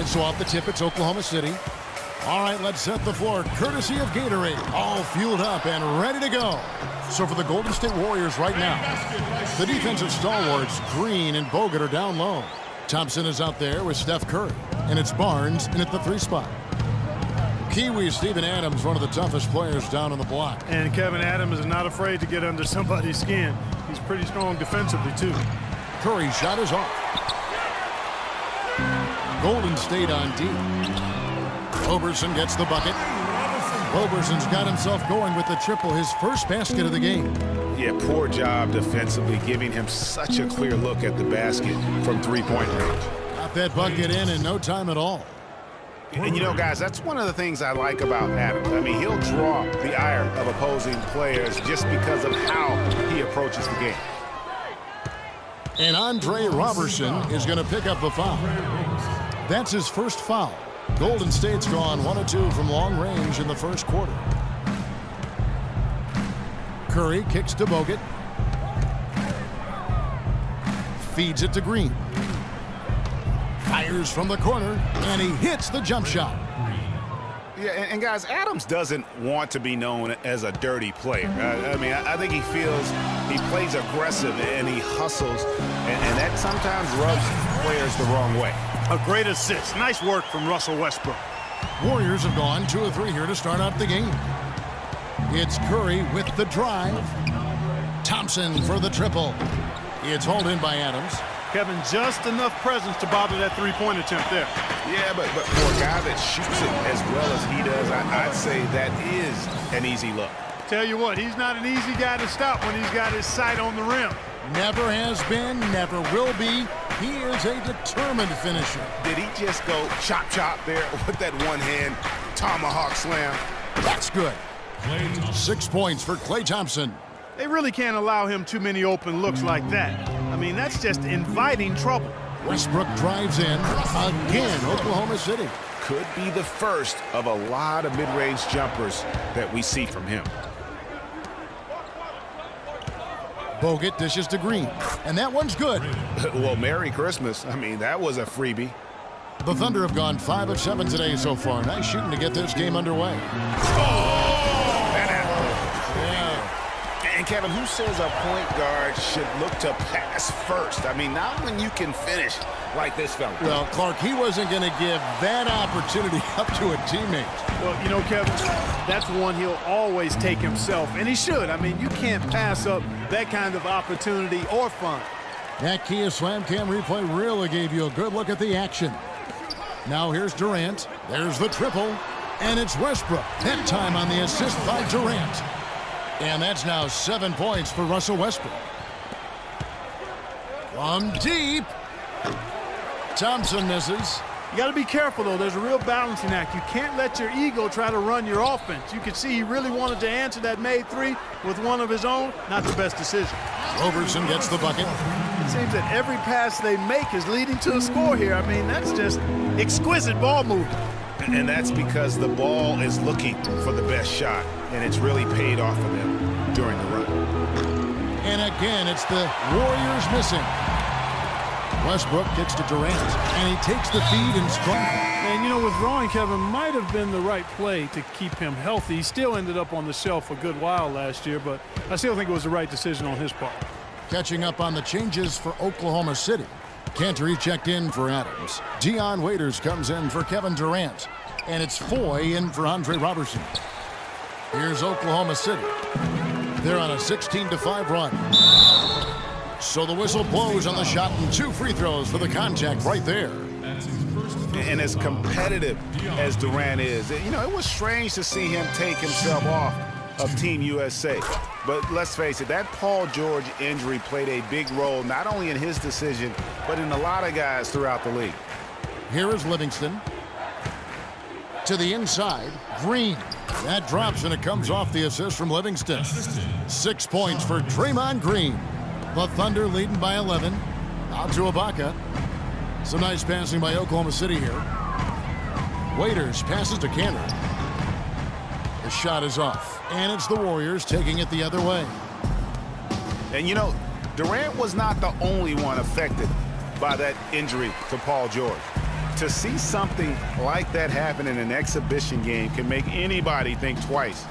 So off the tip, it's Oklahoma City. All right, let's set the floor. Courtesy of Gatorade. All fueled up and ready to go. So for the Golden State Warriors right now, the defensive stalwarts, Green and Bogut, are down low. Thompson is out there with Steph Curry. And it's Barnes in at the 3 spot. Kiwi Steven Adams, one of the toughest players down on the block. And Kevin Adams is not afraid to get under somebody's skin. He's pretty strong defensively, too. Curry's shot is off. Golden State on D. Roberson gets the bucket. Roberson's got himself going with the triple, his first basket of the game. Yeah, poor job defensively, giving him such a clear look at the basket from three-point range. Got that bucket in no time at all. And you know, guys, that's one of the things I like about Adams. I mean, he'll draw the ire of opposing players just because of how he approaches the game. And Andre Roberson is going to pick up the foul. That's his first foul. Golden State's gone 1 of 2 from long range in the first quarter. Curry kicks to Bogut. Feeds it to Green. Fires from the corner, and he hits the jump shot. Yeah, and guys, Adams doesn't want to be known as a dirty player. I mean, I think he feels he plays aggressive and he hustles, and that sometimes rubs players the wrong way. A great assist. Nice work from Russell Westbrook. Warriors have gone 2 of 3 here to start out the game. It's Curry with the drive. Thompson for the triple. It's hauled in by Adams. Kevin, just enough presence to bother that three-point attempt there. Yeah, but for a guy that shoots it as well as he does, I'd say that is an easy look. Tell you what, he's not an easy guy to stop when he's got his sight on the rim. Never has been, never will be. He is a determined finisher. Did he just go chop there with that one-hand tomahawk slam? That's good. 6 points for Klay Thompson. They really can't allow him too many open looks like that. I mean, that's just inviting trouble. Westbrook drives in. Again, Oklahoma City. Could be the first of a lot of mid-range jumpers that we see from him. Bogut dishes to Green, and that one's good. Well, Merry Christmas. I mean, that was a freebie. The Thunder have gone 5 of 7 today so far. Nice shooting to get this game underway. And Kevin, who says a point guard should look to pass first? I mean, not when you can finish like this fella. Well, Clark, he wasn't going to give that opportunity up to a teammate. Well, you know, Kevin, that's one he'll always take himself, and he should. I mean, you can't pass up that kind of opportunity or fun. That Kia Slam Cam replay really gave you a good look at the action. Now here's Durant. There's the triple, and it's Westbrook. That time on the assist by Durant. And that's now 7 points for Russell Westbrook. From deep. Thompson misses. You got to be careful, though. There's a real balancing act. You can't let your ego try to run your offense. You can see he really wanted to answer that made three with one of his own. Not the best decision. Roberson gets the bucket. It seems that every pass they make is leading to a score here. I mean, that's just exquisite ball movement. And that's because the ball is looking for the best shot, and it's really paid off for them during the run. And again, it's the Warriors missing. Westbrook kicks to Durant, and he takes the feed and strike. And, you know, withdrawing Kevin might have been the right play to keep him healthy. He still ended up on the shelf a good while last year, but I still think it was the right decision on his part. Catching up on the changes for Oklahoma City. Cantor checked in for Adams. Dion Waiters comes in for Kevin Durant. And it's Foy in for Andre Roberson. Here's Oklahoma City. They're on a 16-5 run. So the whistle blows on the shot and 2 free throws for the contact right there. And as competitive as Durant is, you know, it was strange to see him take himself off of Team USA. But let's face it, that Paul George injury played a big role, not only in his decision, but in a lot of guys throughout the league. Here is Livingston. To the inside, Green. That drops and it comes off the assist from Livingston. 6 points for Draymond Green. The Thunder leading by 11. Out to Ibaka. Some nice passing by Oklahoma City here. Waiters passes to Cantor. The shot is off, and it's the Warriors taking it the other way. And you know, Durant was not the only one affected by that injury to Paul George. To see something like that happen in an exhibition game can make anybody think twice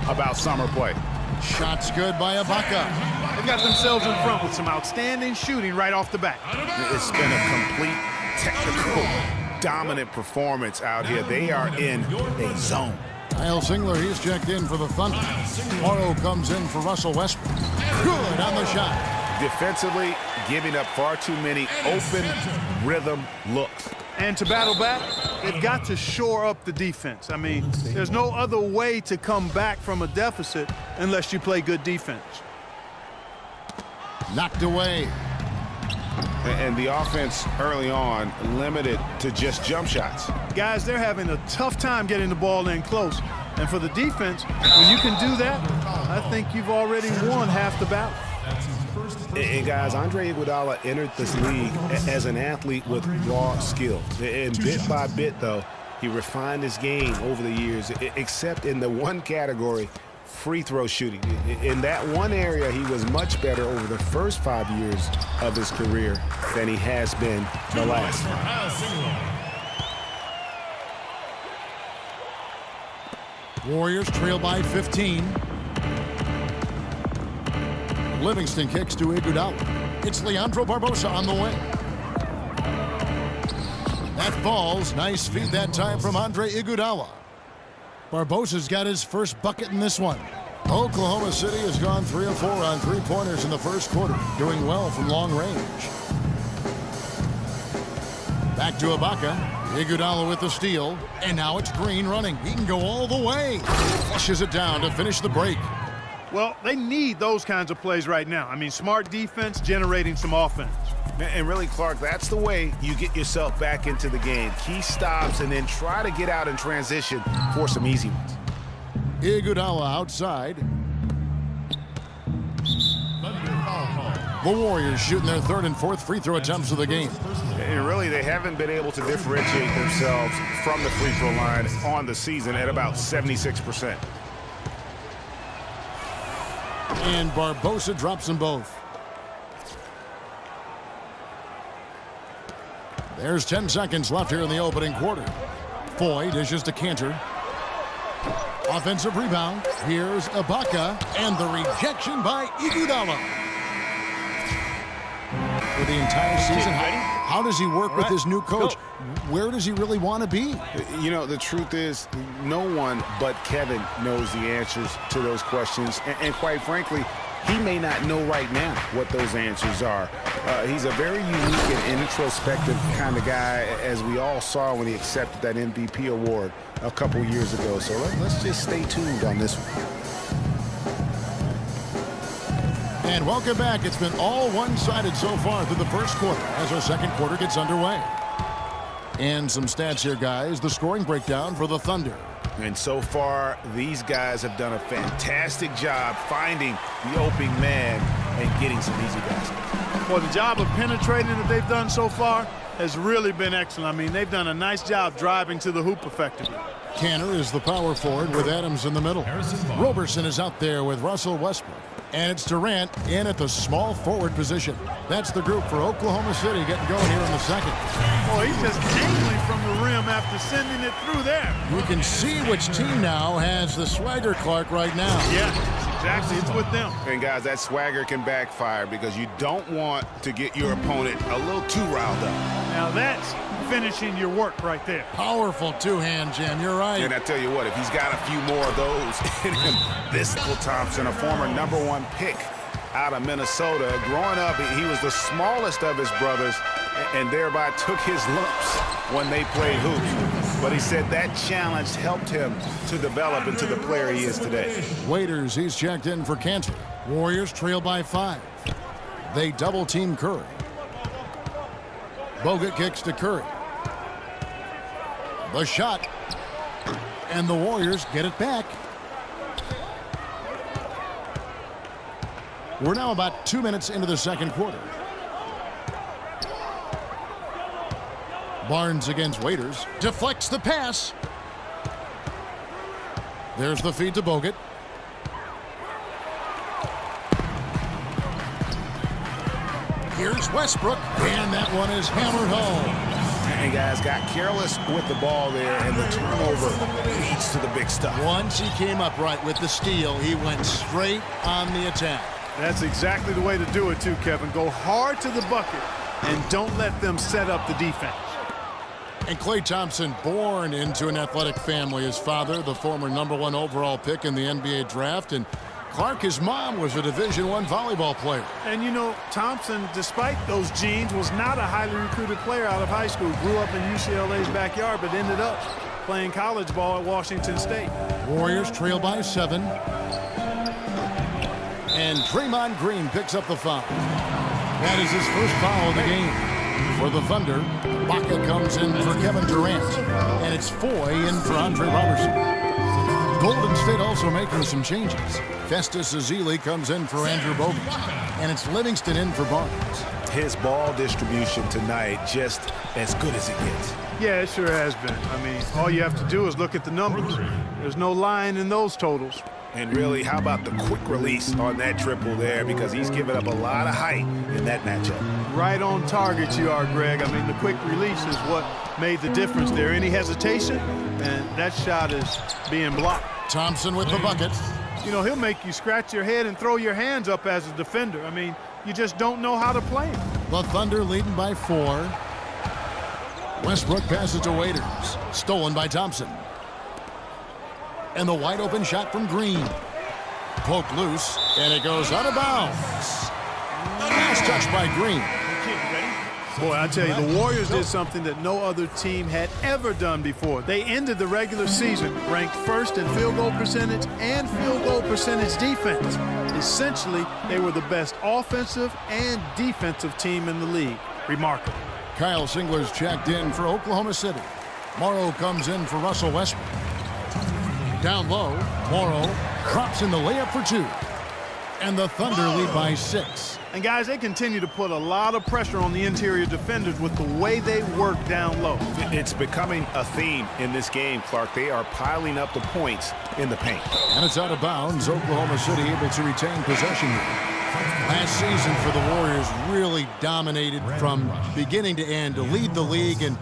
about summer play. Shot's good by Ibaka. They've got themselves in front with some outstanding shooting right off the bat. It's been a complete technical, dominant performance out here. They are in a zone. Kyle Singler, he's checked in for the Thunder. Morrow comes in for Russell Westbrook. Good on the shot. Defensively, giving up far too many open rhythm looks. And to battle back, they've got to shore up the defense. I mean, there's no other way to come back from a deficit unless you play good defense. Knocked away. And the offense early on limited to just jump shots. Guys, they're having a tough time getting the ball in close. And for the defense, when you can do that, I think you've already won half the battle. And guys, Andre Iguodala entered this league as an athlete with raw skills. And bit by bit, though, he refined his game over the years, except in the one category, free throw shooting. In that one area, he was much better over the first 5 years of his career than he has been the last 5. Warriors trail by 15. Livingston kicks to Iguodala. It's Leandro Barbosa on the wing. That falls. Nice feed that time from Andre Iguodala. Barbosa's got his first bucket in this one. Oklahoma City has gone 3 of 4 on three-pointers in the first quarter, doing well from long range. Back to Ibaka. Iguodala with the steal, and now it's Green running. He can go all the way. Flushes it down to finish the break. Well, they need those kinds of plays right now. I mean, smart defense generating some offense. And really, Clark, that's the way you get yourself back into the game. Key stops and then try to get out in transition for some easy ones. Iguodala outside. The Warriors shooting their third and fourth free throw attempts of the game. And really, they haven't been able to differentiate themselves from the free throw line on the season at about 76%. And Barbosa drops them both. There's 10 seconds left here in the opening quarter. Foy dishes to Cantor. Offensive rebound. Here's Ibaka, and the rejection by Iguodala. For the entire season, how does he work with his new coach? Where does he really want to be? You know, the truth is, no one but Kevin knows the answers to those questions. And quite frankly, he may not know right now what those answers are. He's a very unique and introspective kind of guy, as we all saw when he accepted that MVP award a couple years ago. So let's just stay tuned on this one. And welcome back. It's been all one-sided so far through the first quarter as our second quarter gets underway. And some stats here, guys. The scoring breakdown for the Thunder. And so far, these guys have done a fantastic job finding the opening man and getting some easy baskets. Well, the job of penetrating that they've done so far has really been excellent. I mean, they've done a nice job driving to the hoop effectively. Cantor is the power forward with Adams in the middle. Roberson is out there with Russell Westbrook. And it's Durant in at the small forward position. That's the group for Oklahoma City getting going here in the second. Boy, he's just angling from the rim after sending it through there. You can see which team now has the swagger, Clark, right now. Yeah, exactly. It's with them. And, guys, that swagger can backfire because you don't want to get your opponent a little too riled up. Now that's finishing your work right there. Powerful two-hand jam. You're right. And I tell you what, if he's got a few more of those in him, this Will Thompson, a former #1 pick out of Minnesota. Growing up, he was the smallest of his brothers and thereby took his lumps when they played hoops. But he said that challenge helped him to develop into the player he is today. Waiters, he's checked in for Cantor. Warriors trail by 5. They double-team Curry. Bogut kicks to Curry. The shot. And the Warriors get it back. We're now about 2 minutes into the second quarter. Barnes against Waiters. Deflects the pass. There's the feed to Bogut. Here's Westbrook. And that one is hammered home. And guys got careless with the ball there, and the turnover leads to the big stuff. Once he came up right with the steal, he went straight on the attack. That's exactly the way to do it too, Kevin. Go hard to the bucket and don't let them set up the defense. And Klay Thompson, born into an athletic family. His father, the former #1 overall pick in the NBA draft, and Clark, his mom, was a Division I volleyball player. And you know, Thompson, despite those genes, was not a highly recruited player out of high school. Grew up in UCLA's backyard, but ended up playing college ball at Washington State. Warriors trail by 7. And Draymond Green picks up the foul. That is his first foul of the game. For the Thunder, Baca comes in for Kevin Durant. And it's Foy in for Andre Robertson. Golden State also making some changes. Festus Ezeli comes in for Andrew Bogut. And it's Livingston in for Barnes. His ball distribution tonight just as good as it gets. Yeah, it sure has been. I mean, all you have to do is look at the numbers. There's no lying in those totals. And really, how about the quick release on that triple there? Because he's given up a lot of height in that matchup. Right on target you are, Greg. I mean, the quick release is what made the difference there. Any hesitation, and that shot is being blocked. Thompson with the bucket. You know, he'll make you scratch your head and throw your hands up as a defender. I mean, you just don't know how to play him. The Thunder leading by 4. Westbrook passes to Waiters. Stolen by Thompson. And the wide open shot from Green. Poked loose, and it goes out of bounds. Last touch by Green. Boy, I tell you, the Warriors did something that no other team had ever done before. They ended the regular season ranked first in field goal percentage and field goal percentage defense. Essentially, they were the best offensive and defensive team in the league. Remarkable. Kyle Singler's checked in for Oklahoma City. Morrow comes in for Russell Westbrook. Down low, Morrow drops in the layup for 2. And the Thunder lead by 6. And guys, they continue to put a lot of pressure on the interior defenders with the way they work down low. It's becoming a theme in this game, Clark. They are piling up the points in the paint. And it's out of bounds. Oklahoma City able to retain possession here. Last season for the Warriors really dominated from beginning to end to lead the league and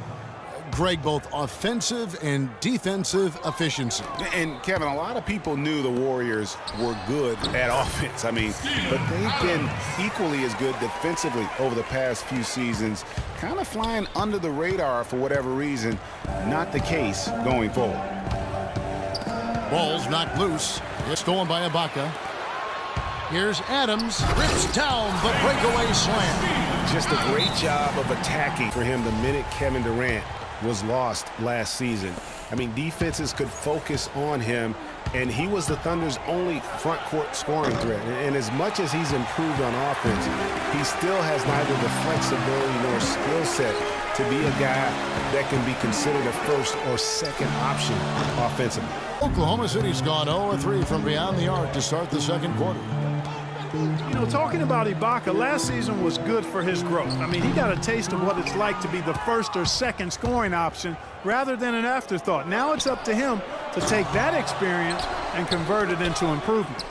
Greg, both offensive and defensive efficiency. And Kevin, a lot of people knew the Warriors were good at offense. I mean, but they've been equally as good defensively over the past few seasons, kind of flying under the radar for whatever reason. Not the case going forward. Ball's knocked loose. It's stolen by Ibaka. Here's Adams. Rips down the breakaway slam. Just a great job of attacking for him the minute Kevin Durant was lost last season. I mean, defenses could focus on him, and he was the Thunder's only front court scoring threat. And as much as he's improved on offense, he still has neither the flexibility nor skill set to be a guy that can be considered a first or second option offensively. Oklahoma City's gone 0-3 from beyond the arc to start the second quarter. You know, talking about Ibaka, last season was good for his growth. I mean, he got a taste of what it's like to be the first or second scoring option rather than an afterthought. Now it's up to him to take that experience and convert it into improvement.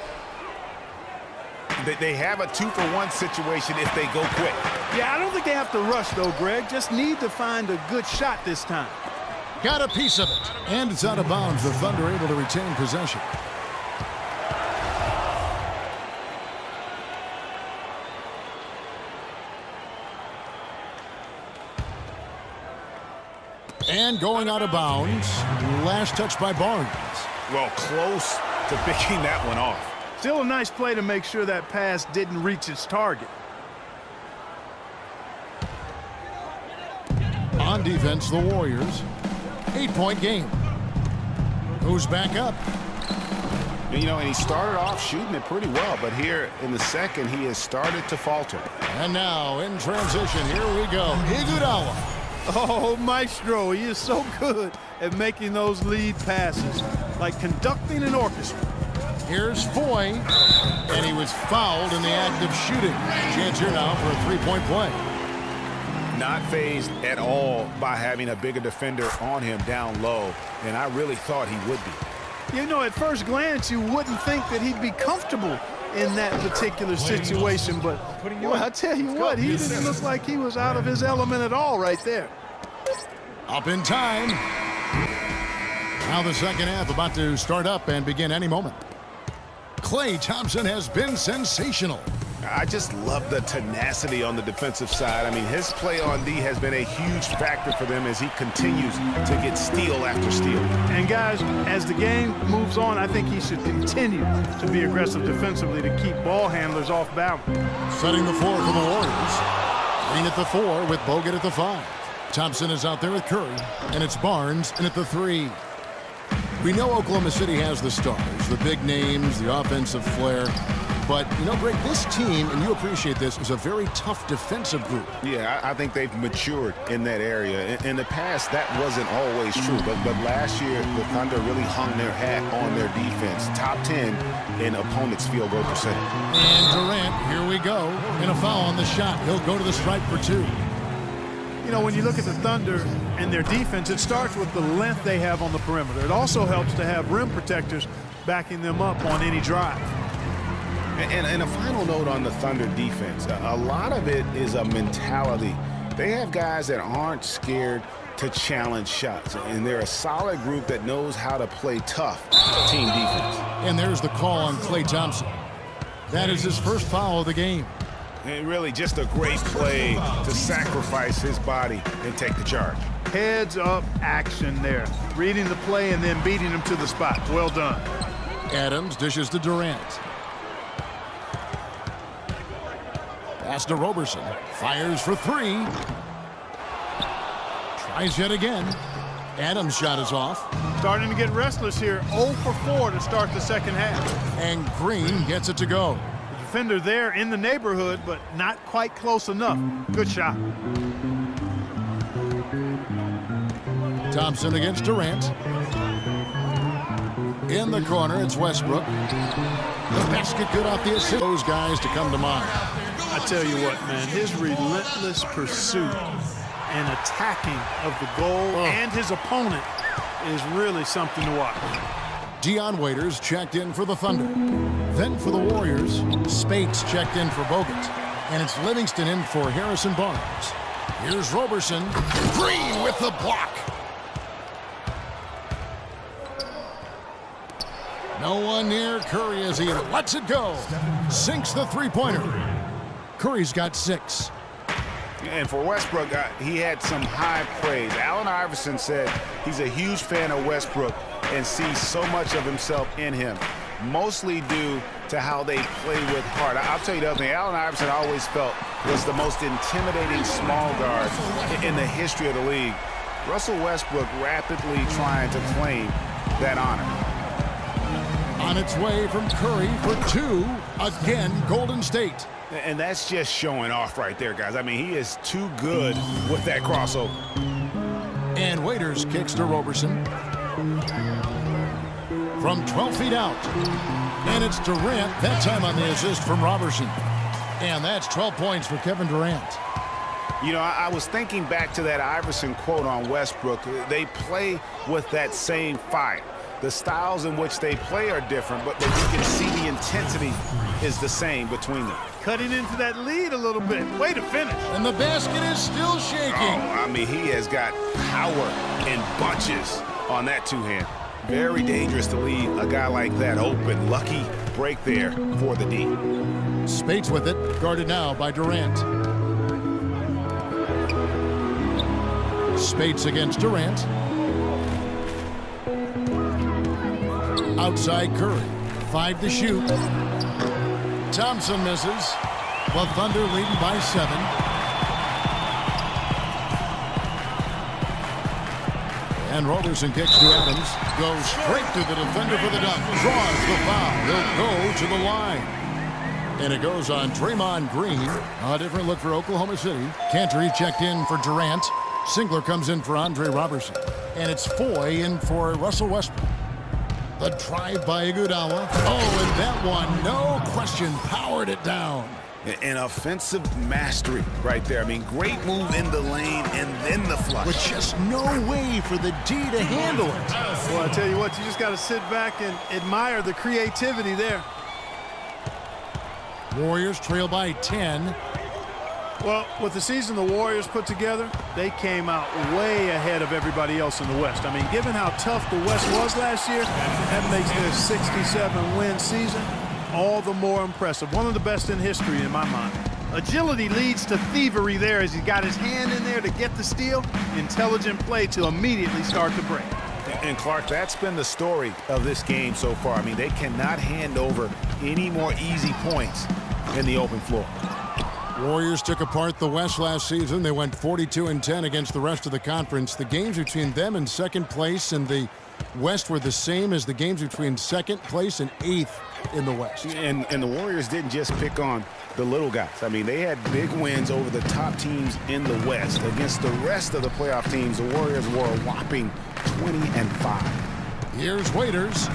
They have a 2-for-1 situation if they go quick. Yeah, I don't think they have to rush, though, Greg. Just need to find a good shot this time. Got a piece of it. And it's out of bounds. The Thunder able to retain possession. And going out of bounds, last touch by Barnes. Well, close to picking that one off. Still a nice play to make sure that pass didn't reach its target. On defense, the Warriors. 8-point game. Who's back up? You know, and he started off shooting it pretty well, but here in the second, he has started to falter. And now, in transition, here we go. Iguodala. Oh, Maestro, he is so good at making those lead passes, like conducting an orchestra. Here's Foy, and he was fouled in the act of shooting. Chance here now for a three-point play. Not fazed at all by having a bigger defender on him down low, and I really thought he would be. You know, at first glance, you wouldn't think that he'd be comfortable in that particular situation, but well, I tell you what, he didn't look like he was out of his element at all right there. Up in time. Now the second half about to start up and begin any moment. Klay Thompson has been sensational. I just love the tenacity on the defensive side. I mean, his play on D has been a huge factor for them as he continues to get steal after steal. And guys, as the game moves on, I think he should continue to be aggressive defensively to keep ball handlers off balance. Setting the floor for the Warriors. Green at the 4 with Bogut at the 5. Thompson is out there with Curry, and it's Barnes in at the 3. We know Oklahoma City has the stars, the big names, the offensive flair. But, you know, Greg, this team, and you appreciate this, is a very tough defensive group. Yeah, I think they've matured in that area. In the past, that wasn't always true. But last year, the Thunder really hung their hat on their defense. Top 10 in opponents' field goal percentage. And Durant, here we go. And a foul on the shot. He'll go to the stripe for 2. You know, when you look at the Thunder and their defense, it starts with the length they have on the perimeter. It also helps to have rim protectors backing them up on any drive. And a final note on the Thunder defense. A lot of it is a mentality. They have guys that aren't scared to challenge shots. And they're a solid group that knows how to play tough team defense. And there's the call on Klay Thompson. That is his first foul of the game. And really just a great play to sacrifice his body and take the charge. Heads up action there. Reading the play and then beating him to the spot. Well done. Adams dishes to Durant. Pass to Roberson. Fires for 3. Tries yet again. Adams' shot is off. Starting to get restless here. 0 for 4 to start the second half. And Green gets it to go. Defender there in the neighborhood, but not quite close enough. Good shot. Thompson against Durant. In the corner, it's Westbrook. The basket good off the assist. Those guys to come to mind. I tell you what, man, his relentless pursuit and attacking of the goal and his opponent is really something to watch. Dion Waiters checked in for the Thunder. Then for the Warriors, Spates checked in for Bogut. And it's Livingston in for Harrison Barnes. Here's Roberson. Green with the block. No one near Curry as he lets it go. Sinks the three-pointer. Curry's got 6. And for Westbrook, he had some high praise. Allen Iverson said he's a huge fan of Westbrook and sees so much of himself in him, mostly due to how they play with heart. I'll tell you the other thing, Allen Iverson always felt was the most intimidating small guard in the history of the league. Russell Westbrook rapidly trying to claim that honor. On its way from Curry for 2, again, Golden State. And that's just showing off right there, guys. I mean, he is too good with that crossover. And Waiters kicks to Roberson. From 12 feet out. And it's Durant, that time on the assist from Roberson. And that's 12 points for Kevin Durant. You know, I was thinking back to that Iverson quote on Westbrook. They play with that same fire. The styles in which they play are different, but you can see the intensity is the same between them. Cutting into that lead a little bit. Way to finish. And the basket is still shaking. Oh, I mean, he has got power in bunches on that two-hand. Very dangerous to leave a guy like that open. Lucky break there for the D. Spates with it, guarded now by Durant. Spates against Durant. Outside Curry. 5 to shoot. Thompson misses. The Thunder leading by 7. And Roberson kicks to Adams. Goes straight to the defender for the dunk. Draws the foul. He'll go to the line. And it goes on Draymond Green. A different look for Oklahoma City. Cantor checked in for Durant. Singler comes in for Andre Robertson. And it's Foy in for Russell Westbrook. The drive by Iguodala. Oh, and that one, no question, powered it down. An offensive mastery right there. I mean, great move in the lane and then the flush. With just no way for the D to handle it. Well, I tell you what, you just got to sit back and admire the creativity there. Warriors trail by 10. Well, with the season the Warriors put together, they came out way ahead of everybody else in the West. I mean, given how tough the West was last year, that makes their 67-win season all the more impressive. One of the best in history in my mind. Agility leads to thievery there as he got his hand in there to get the steal. Intelligent play to immediately start the break. And Clark, that's been the story of this game so far. I mean, they cannot hand over any more easy points in the open floor. Warriors took apart the West last season. They went 42-10 against the rest of the conference. The games between them and second place in the West were the same as the games between second place and 8th in the West. And the Warriors didn't just pick on the little guys. I mean, they had big wins over the top teams in the West. Against the rest of the playoff teams, the Warriors were a whopping 20-5. Here's Waiters.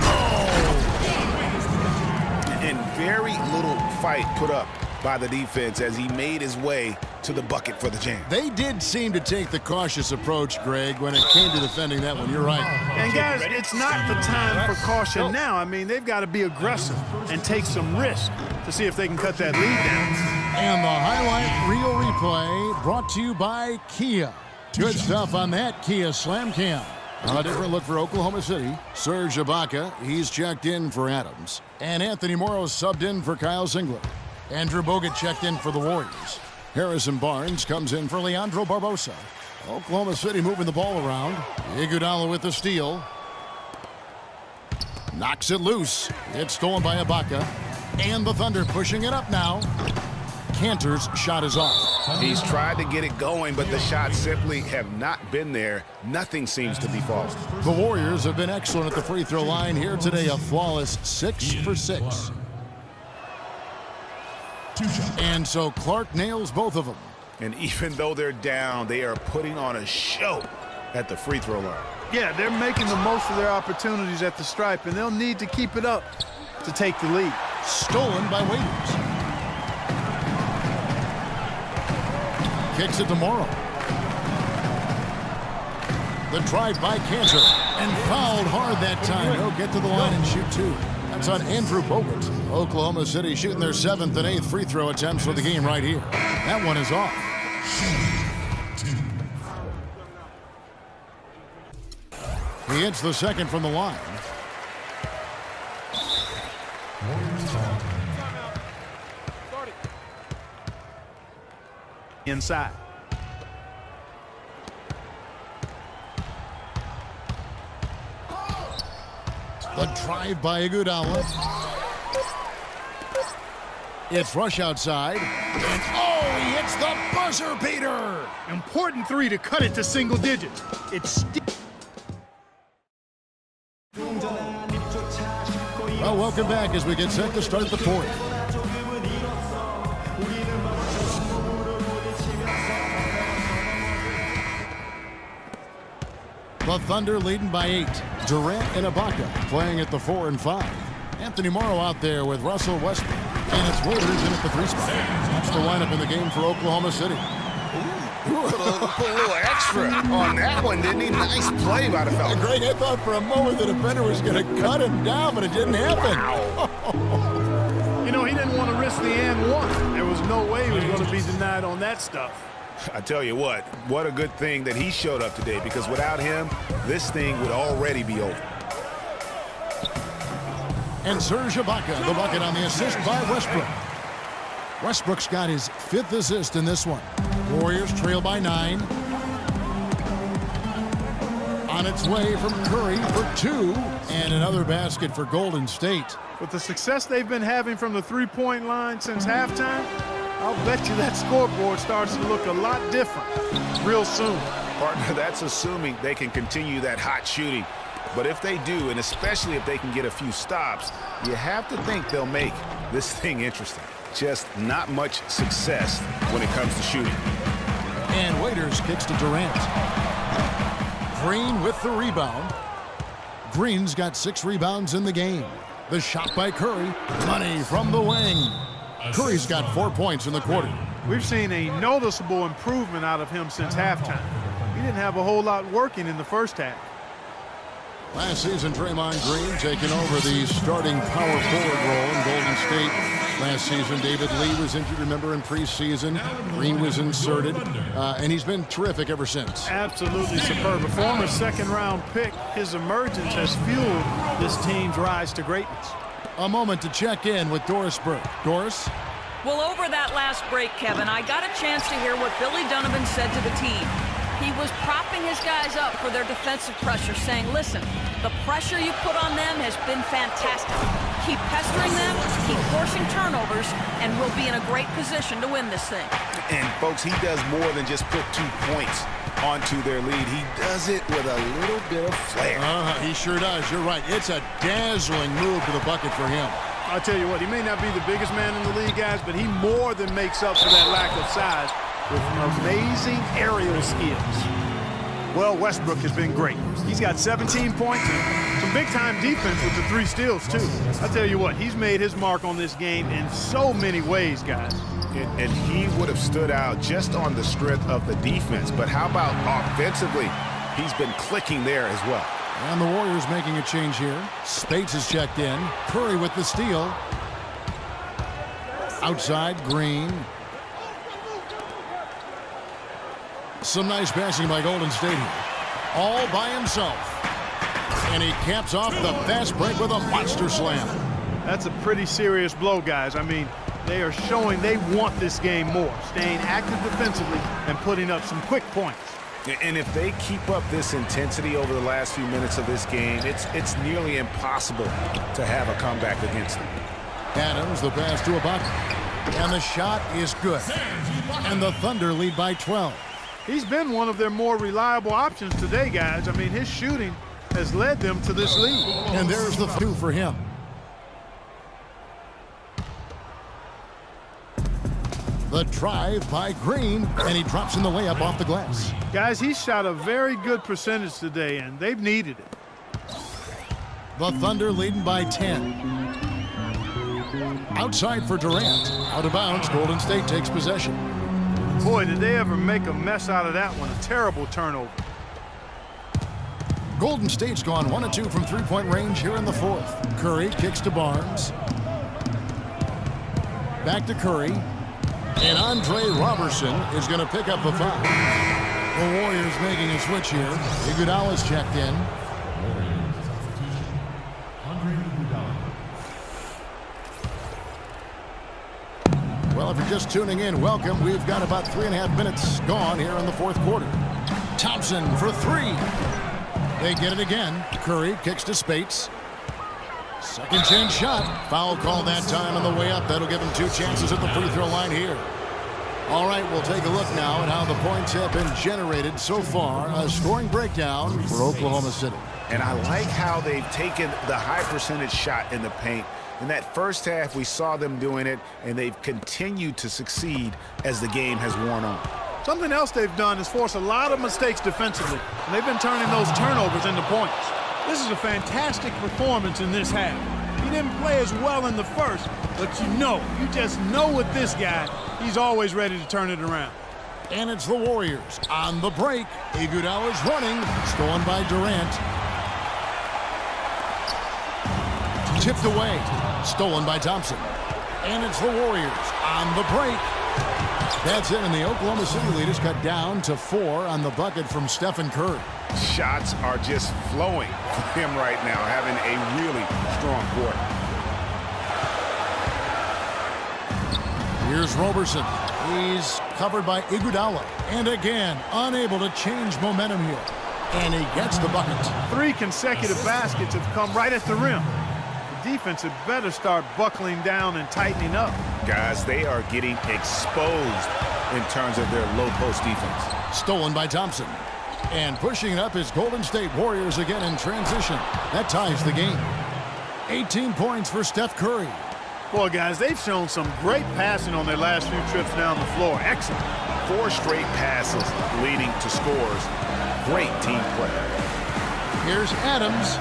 And very little fight put up by the defense as he made his way to the bucket for the jam. They did seem to take the cautious approach, Greg, when it came to defending that one. You're right. And guys, it's not the time for caution now. I mean, they've got to be aggressive and take some risk to see if they can cut that lead down. And the highlight reel replay brought to you by Kia. Good stuff on that Kia Slam Cam. A different look for Oklahoma City. Serge Ibaka, he's checked in for Adams. And Anthony Morrow subbed in for Kyle Singler. Andrew Bogut checked in for the Warriors. Harrison Barnes comes in for Leandro Barbosa. Oklahoma City moving the ball around. Iguodala with the steal. Knocks it loose. It's stolen by Ibaka. And the Thunder pushing it up now. Cantor's shot is off. He's tried to get it going, but the shots simply have not been there. Nothing seems to be falling. The Warriors have been excellent at the free throw line here today. A flawless 6 for 6. And so Clark nails both of them. And even though they're down, they are putting on a show at the free throw line. Yeah, they're making the most of their opportunities at the stripe, and they'll need to keep it up to take the lead. Stolen by Waiters. Kicks it to Morrow. The drive by Cantor. And fouled hard that time. He'll get to the line and shoot 2. That's on Andrew Bogut. Oklahoma City shooting their 7th and 8th free throw attempts for the game right here. That one is off. He hits the second from the line. Inside. The drive by Iguodala. It's rush outside. And he hits the buzzer beater. Important 3 to cut it to single digits. It's Well, welcome back as we get set to start the 4th. The Thunder leading by 8. Durant and Ibaka playing at the 4 and 5. Anthony Morrow out there with Russell Westbrook. And it's Waiters in at the 3 spot. That's the lineup in the game for Oklahoma City. Put a little extra on that one, didn't he? Nice play by the fella. Greg, I thought for a moment the defender was going to cut him down, but it didn't happen. You know, he didn't want to risk the and one. There was no way he was going to be denied on that stuff. I tell you what a good thing that he showed up today, because without him, this thing would already be over. And Serge Ibaka, the bucket on the assist by Westbrook. Westbrook's got his 5th assist in this one. Warriors trail by 9. On its way from Curry for 2. And another basket for Golden State. With the success they've been having from the three-point line since halftime, I'll bet you that scoreboard starts to look a lot different real soon. Partner, that's assuming they can continue that hot shooting. But if they do, and especially if they can get a few stops, you have to think they'll make this thing interesting. Just not much success when it comes to shooting. And Waiters kicks to Durant. Green with the rebound. Green's got 6 rebounds in the game. The shot by Curry. Money from the wing. Curry's got 4 points in the quarter. We've seen a noticeable improvement out of him since halftime. He didn't have a whole lot working in the first half. Last season, Draymond Green taking over the starting power forward role in Golden State. Last season, David Lee was injured, remember, in preseason. Green was inserted, and he's been terrific ever since. Absolutely superb. A former second-round pick, his emergence has fueled this team's rise to greatness. A moment to check in with Doris Burke. Doris? Well, over that last break, Kevin, I got a chance to hear what Billy Donovan said to the team. He was propping his guys up for their defensive pressure, saying, listen, the pressure you put on them has been fantastic. Keep pestering them, keep forcing turnovers, and we'll be in a great position to win this thing. And, folks, he does more than just put 2 points onto their lead. He does it with a little bit of flair. He sure does. You're right. It's a dazzling move to the bucket for him. I'll tell you what, he may not be the biggest man in the league, guys, but he more than makes up for that lack of size with amazing aerial skills. Well, Westbrook has been great. He's got 17 points and some big-time defense with the 3 steals, too. I'll tell you what, he's made his mark on this game in so many ways, guys. And he would have stood out just on the strength of the defense. But how about offensively? He's been clicking there as well. And the Warriors making a change here. Spates is checked in. Curry with the steal. Outside, Green. Some nice passing by Golden State here. All by himself. And he caps off the fast break with a monster slam. That's a pretty serious blow, guys. I mean, they are showing they want this game more, staying active defensively and putting up some quick points. And if they keep up this intensity over the last few minutes of this game, it's nearly impossible to have a comeback against them. Adams, the pass to Ibaka. And the shot is good. And the Thunder lead by 12. He's been one of their more reliable options today, guys. I mean, his shooting has led them to this lead. And there's the 2 for him. The drive by Green, and he drops in the layup off the glass. Guys, he shot a very good percentage today, and they've needed it. The Thunder leading by 10. Outside for Durant. Out of bounds, Golden State takes possession. Boy, did they ever make a mess out of that one. A terrible turnover. Golden State's gone 1 of 2 from three-point range here in the 4th. Curry kicks to Barnes. Back to Curry. And Andre Robertson is going to pick up the foul. The Warriors making a switch here. Iguodala's checked in. Well, if you're just tuning in, welcome. We've got about 3.5 minutes gone here in the 4th quarter. Thompson for 3. They get it again. Curry kicks to Spates. Second chance shot. Foul call that time on the way up. That'll give him 2 chances at the free throw line here. All right, we'll take a look now at how the points have been generated so far. A scoring breakdown for Oklahoma City. And I like how they've taken the high percentage shot in the paint. In that first half, we saw them doing it, and they've continued to succeed as the game has worn on. Something else they've done is force a lot of mistakes defensively, and they've been turning those turnovers into points. This is a fantastic performance in this half. He didn't play as well in the first, but you just know with this guy, he's always ready to turn it around. And it's the Warriors on the break. Iguodala's running, stolen by Durant. Tipped away, stolen by Thompson. And it's the Warriors on the break. That's it, and the Oklahoma City lead is cut down to 4 on the bucket from Stephen Curry. Shots are just flowing for him right now, having a really strong quarter. Here's Robertson. He's covered by Iguodala. And again, unable to change momentum here. And he gets the bucket. 3 consecutive baskets have come right at the rim. The defense had better start buckling down and tightening up. Guys, they are getting exposed in terms of their low post defense. Stolen by Thompson. And pushing it up is Golden State Warriors again in transition. That ties the game. 18 points for Steph Curry. Boy, guys, they've shown some great passing on their last few trips down the floor. Excellent. 4 straight passes leading to scores. Great team play. Here's Adams.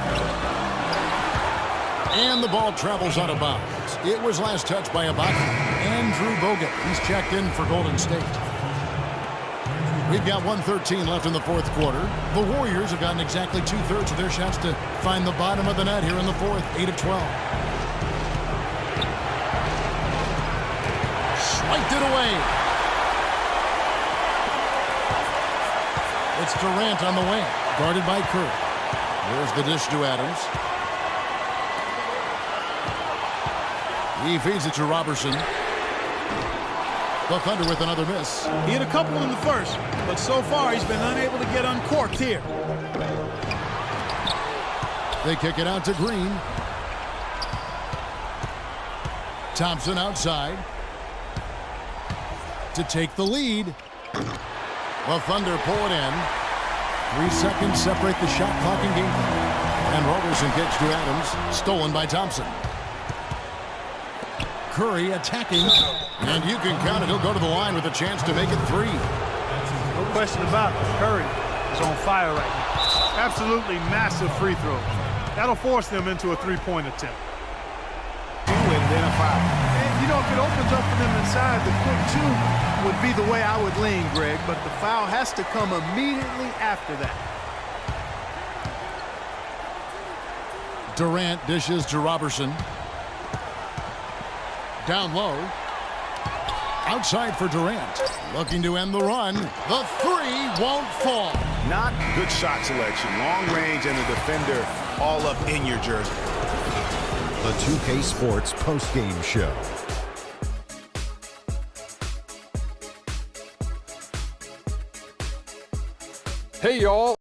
And the ball travels out of bounds. It was last touched by Ibaka. Andrew Bogut. He's checked in for Golden State. We've got 1:13 left in the fourth quarter. The Warriors have gotten exactly 2/3 of their shots to find the bottom of the net here in the fourth, 8 of 12. Swiped it away. It's Durant on the wing, guarded by Curry. There's the dish to Adams. He feeds it to Robertson. The Thunder with another miss. He hit a couple in the first, but so far he's been unable to get uncorked here. They kick it out to Green. Thompson outside to take the lead. The Thunder pull it in. 3 seconds separate the shot clock and game clock. And Robertson kicks to Adams, stolen by Thompson. Curry attacking, and you can count it. He'll go to the line with a chance to make it 3. No question about it. Curry is on fire right now. Absolutely massive free throws. That'll force them into a three-point attempt. To identify. And, you know, if it opens up for them inside, the quick two would be the way I would lean, Greg, but the foul has to come immediately after that. Durant dishes to Robertson. Down low. Outside for Durant. Looking to end the run. The 3 won't fall. Not good shot selection. Long range and the defender all up in your jersey. The 2K Sports postgame show. Hey, y'all.